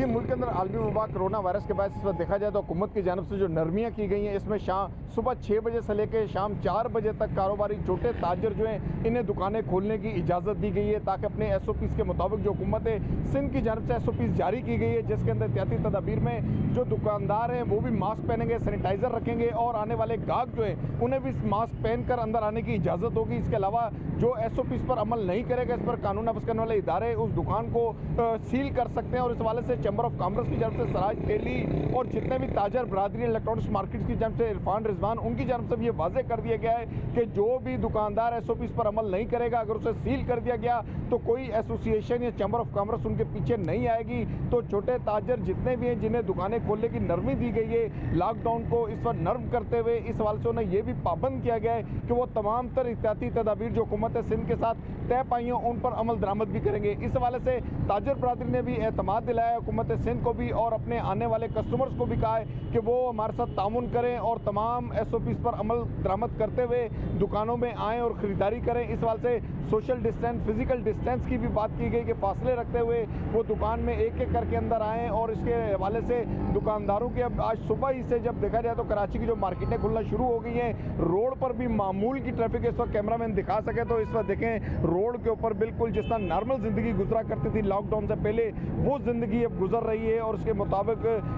जी, मुल्क के अंदर आलमी वबा कोरोना वायरस के बाद इस वक्त देखा जाए तो हुकूमत की जानब से जो नरमियाँ की गई हैं, इसमें सुबह 6 बजे से लेकर शाम 4 बजे तक कारोबारी छोटे ताजर जो हैं इन्हें दुकानें खोलने की इजाज़त दी गई है, ताकि अपने SOPs के मुताबिक जो हुकूमत सिंध की जानब से SOPs जारी की गई है, जिसके अंदर एहतियाती तदाबीर में जो दुकानदार हैं वो भी मास्क पहनेंगे, सैनिटाइज़र रखेंगे और आने वाले गाहक जो है उन्हें भी मास्क पहन कर अंदर आने की इजाज़त होगी। इसके अलावा जो SOPs पर अमल नहीं करेगा, इस पर कानून नाफिज करने वाले इदारे उस दुकान को सील कर सकते हैं। और इस हवाले से चैम्बर ऑफ कॉमर्स की जानब से सराज टेली और जितने भी ताजर बरादरी इलेक्ट्रॉनिक्स मार्केट्स की जानब से इरफान रिजवान, उनकी जानब से भी ये वाज़ेह कर दिया गया है कि जो भी दुकानदार SOPs पर अमल नहीं करेगा, अगर उसे सील कर दिया गया तो कोई एसोसिएशन या चैम्बर ऑफ कॉमर्स उनके पीछे नहीं आएगी। तो छोटे ताजर जितने भी हैं जिन्हें दुकानें खोलने की नरमी दी गई है, लॉकडाउन को इस पर नर्म करते हुए इस हवाले से उन्हें यह भी पाबंद किया गया है कि वो तमाम तर एहतियाती तदाबीर जो हुकूमत सिंध के साथ तय पाई हैं उन पर अमल दरामद भी करेंगे। इस हवाले से ताजर बरादरी ने भी एतमाद दिलाया हुकूमत सिंध को भी और अपने आने वाले कस्टमर्स को भी कहा है कि वो हमारे साथ तामुन करें और तमाम SOPs पर अमल दरामद करते हुए दुकानों में आएँ और ख़रीदारी करें। इस हवाले से सोशल डिस्टेंस, फिजिकल डिस्टेंस की भी बात की गई कि फासले रखते हुए वो दुकान में एक एक करके अंदर आएँ। और इसके हवाले से दुकानदारों के अब आज सुबह ही से जब देखा जाए तो कराची की जो मार्केटें खुलना शुरू हो गई हैं, रोड पर भी मामूल की ट्रैफिक इस वक्त कैमरामैन दिखा सके तो इस वक्त देखें रोड के ऊपर बिल्कुल जिस तरह नॉर्मल ज़िंदगी गुजरा करती थी लॉकडाउन से पहले, वो ज़िंदगी अब गुजर रही है। और उसके मुताबिक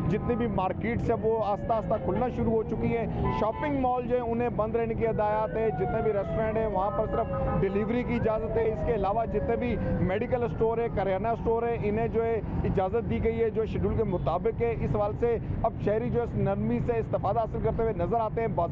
जितनी भी मार्केट्स है वो आस्ता आस्ता खुलना शुरू हो चुकी हैं। शॉपिंग मॉल जो है उन्हें बंद रहने की हदायत है। जितने भी रेस्टोरेंट हैं वहाँ पर सिर्फ डिलीवरी की इजाज़त है। इसके अलावा जितने भी मेडिकल स्टोर है, करियाना स्टोर है, इन्हें जो है इजाज़त दी गई है जो शेड्यूल के मुताबिक है। इस हवाले से अब शहरी जो है नरमी से इस्तेफादा हासिल करते हुए नज़र आते हैं।